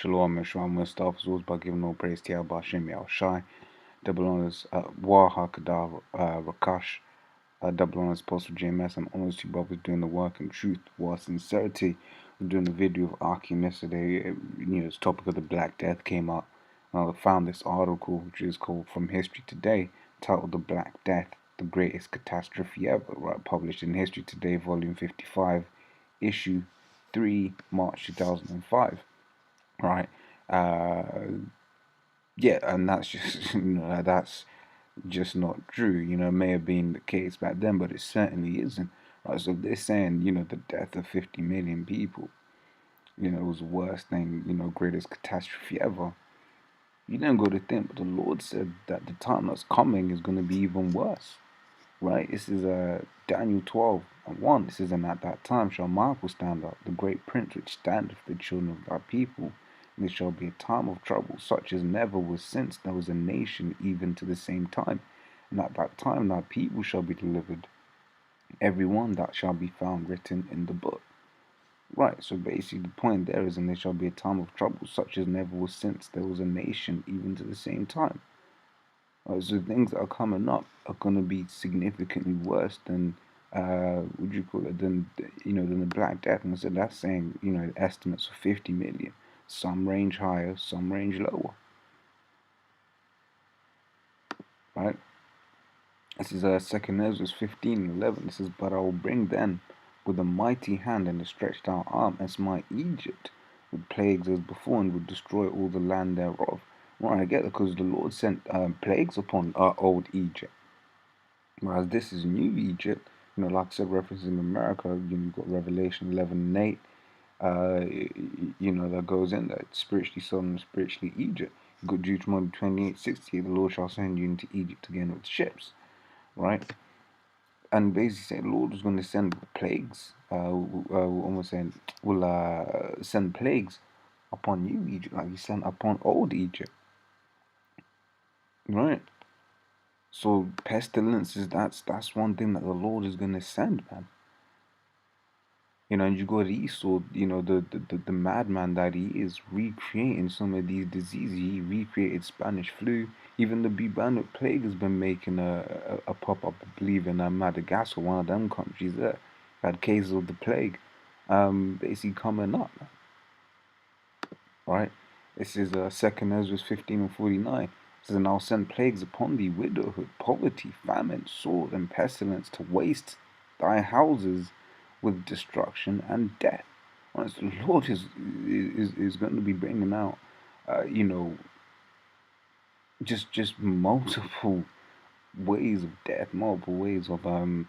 Shalom and Shalom and stuff as always by giving all praise to Yahweh Hashem Yahweh Shai, double honors Waha Kadar Rakash, double honors Apostle JMS, and honors to brothers doing the work in truth, war, sincerity. We're doing a video of Akim yesterday. This topic of the Black Death came up. I found this article which is called From History Today, titled The Black Death, the Greatest Catastrophe Ever, right? Published in History Today, Volume 55, Issue 3, March 2005. Right, yeah, and that's just that's just not true. It may have been the case back then, but it certainly isn't. Right, so if they're saying the death of 50 million people, it was the worst thing, greatest catastrophe ever. You don't go to think, but the Lord said that the time that's coming is going to be even worse. Right, this is Daniel 12:1. It says, "And at that time shall Michael stand up, the great prince which standeth for the children of thy people. And there shall be a time of trouble, such as never was since there was a nation even to the same time. And at that time thy people shall be delivered, every one that shall be found written in the book." Right, so basically the point there is, and there shall be a time of trouble, such as never was since there was a nation even to the same time. So things that are coming up are going to be significantly worse than than the Black Death. And so that's saying estimates of 50 million. Some range higher, some range lower. Right. This is 2 Ezra 15:11. It says, "But I will bring then with a mighty hand and a stretched out arm, and smite Egypt with plagues as before, and would destroy all the land thereof." Right, I get it, because the Lord sent plagues upon old Egypt. Whereas this is new Egypt, like I said, referencing America, you've got Revelation 11:8, that goes in there, spiritually Sodom, spiritually Egypt. You've got Deuteronomy 28:60, "The Lord shall send you into Egypt again with ships," right? And basically saying the Lord was going to send plagues, almost saying, will send plagues upon new Egypt, like he sent upon old Egypt. Right, so pestilences, that's one thing that the Lord is gonna send, man. And you got Esau, the madman that he is, recreating some of these diseases. He recreated Spanish flu. Even the bubonic plague has been making a pop up, I believe, in Madagascar, one of them countries there. Had cases of the plague, basically coming up, man. Right. This is 2 Ezra 15:49. It says, "And I'll send plagues upon thee, widowhood, poverty, famine, sword, and pestilence, to waste thy houses with destruction and death." Right, so the Lord is going to be bringing out, just multiple ways of death, multiple ways of of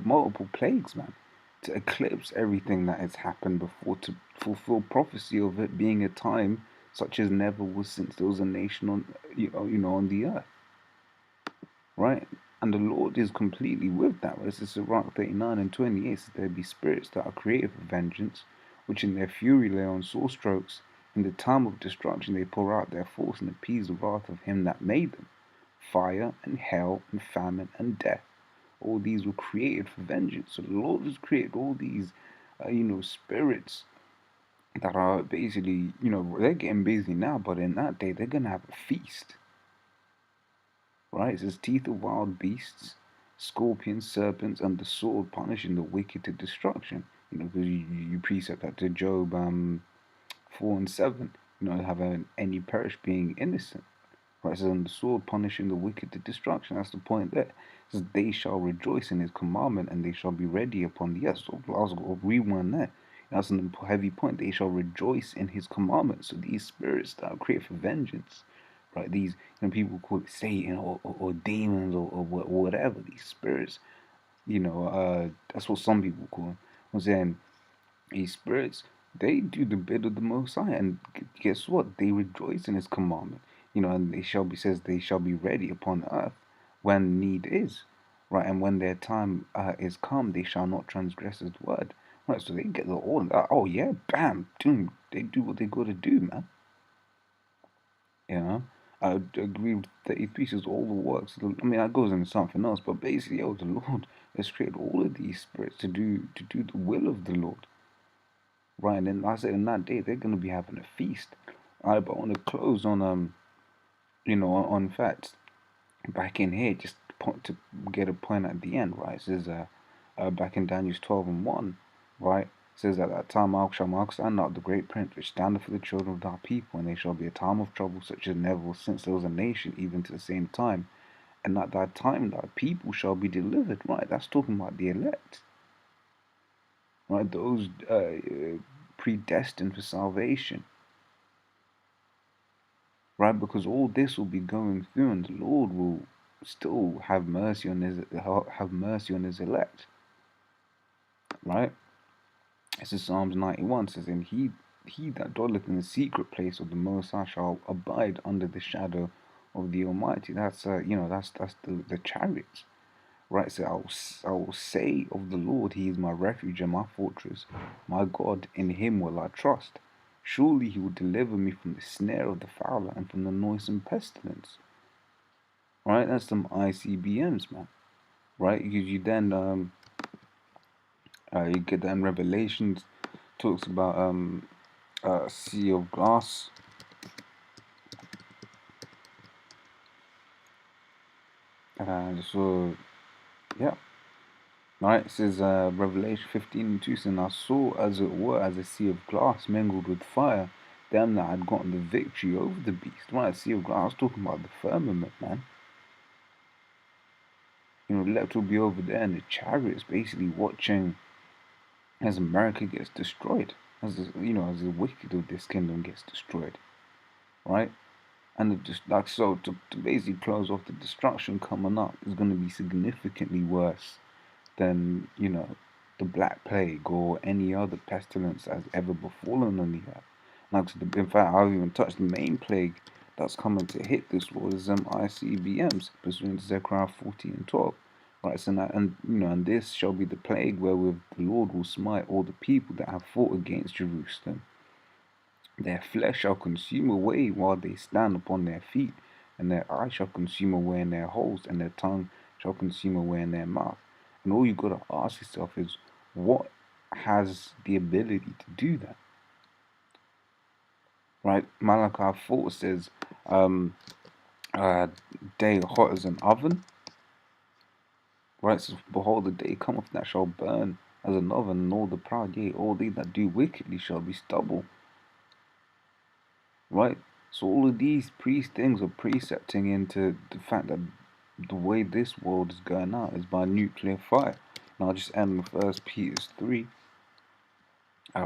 multiple plagues, man, to eclipse everything that has happened before, to fulfill prophecy of it being a time such as never was since there was a nation on on the earth. Right, and the Lord is completely with that. This is Sirach 39:28. Says, "There be spirits that are created for vengeance, which in their fury lay on sore strokes. In the time of destruction they pour out their force and appease the wrath of him that made them. Fire and hell and famine and death, all these were created for vengeance." So the Lord has created all these, spirits that are basically, they're getting busy now, but in that day they're gonna have a feast. Right? It says, "Teeth of wild beasts, scorpions, serpents, and the sword, punishing the wicked to destruction." Because you precept that to Job 4:7. Have any perish being innocent. Right, it says, "And the sword punishing the wicked to destruction." That's the point there. It says, "They shall rejoice in his commandment, and they shall be ready upon the earth." So I'll rewind there. That's a heavy point. They shall rejoice in his commandment. So these spirits that are created for vengeance, right? These, people call it Satan or demons or whatever. These spirits, that's what some people call them. I'm saying these spirits, they do the bid of the Most High, and guess what? They rejoice in his commandment. And they shall be ready upon earth when need is, right? And when their time is come, they shall not transgress his word. Right, so they get the order. Oh yeah, bam, boom. They do what they got to do, man. I agree with 33. Says all the works. That goes into something else, but basically, the Lord has created all of these spirits to do the will of the Lord. right? And then like I said, in that day they're gonna be having a feast. Alright, but I want to close on on facts back in here, just to get a point at the end, right? It says back in Daniel 12:1, right? It says at that time Mark stand up the great prince which standeth for the children of thy people, and they shall be a time of trouble such as never was since there was a nation, even to the same time. And at that time thy people shall be delivered, right? That's talking about the elect, right? Those predestined for salvation, right? Because all this will be going through, and the Lord will still have mercy on his elect, right? This is Psalms 91 says, and he that dwelleth in the secret place of the Most High shall abide under the shadow of the Almighty. That's that's the chariots, right? So I will say of the Lord, He is my refuge and my fortress, my God, in Him will I trust. Surely He will deliver me from the snare of the fowler and from the noisome pestilence. Right? That's some ICBMs, man. Right? Because you get that in Revelations, talks about sea of glass. So yeah. Right, it says Revelation 15:2 says, and I saw as it were as a sea of glass mingled with fire, them that had gotten the victory over the beast. Right, sea of glass, I was talking about the firmament, man. Elect will be over there in the chariots, basically watching as America gets destroyed, as as the wicked of this kingdom gets destroyed, right? And just like so, to basically close off, the destruction coming up is going to be significantly worse than the Black Plague or any other pestilence that has ever befallen on the earth. Now, in fact, I haven't even touched the main plague that's coming to hit this world is ICBMs, pursuant to Zechariah 14:12. Right, so that, and this shall be the plague wherewith the Lord will smite all the people that have fought against Jerusalem. Their flesh shall consume away while they stand upon their feet, and their eye shall consume away in their holes, and their tongue shall consume away in their mouth. And all you gotta ask yourself is, what has the ability to do that? Right? Malachi 4 says, day hot as an oven. Right? So behold, the day cometh that shall burn as an oven, and all the proud, yea, all they that do wickedly shall be stubble. Right? So all of these things are precepting into the fact that the way this world is going out is by nuclear fire. And I'll just end with 1 Peter 3,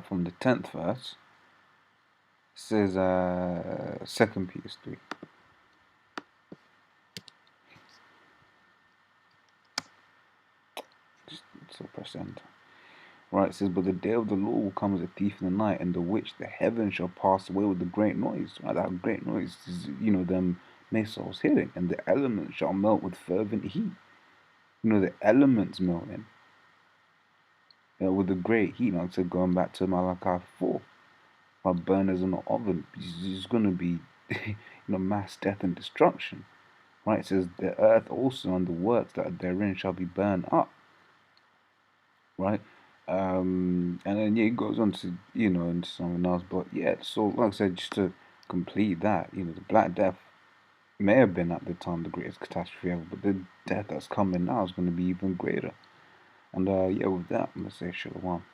from the 10th verse. It says 2 Peter 3. So press enter. Right, it says, but the day of the Lord will come as a thief in the night, and the which the heavens shall pass away with a great noise. Right, that great noise is, them missiles hitting, and the elements shall melt with fervent heat. The elements melting with a great heat. Like I said, going back to Malachi 4, like burners in the oven, it's going to be, mass death and destruction. Right, it says, the earth also and the works that are therein shall be burned up. Right? And then it goes on to into something else, but yeah. So like I said, just to complete that, the Black Death may have been at the time the greatest catastrophe ever, but the death that's coming now is going to be even greater. And yeah, with that, I'm gonna say shalom.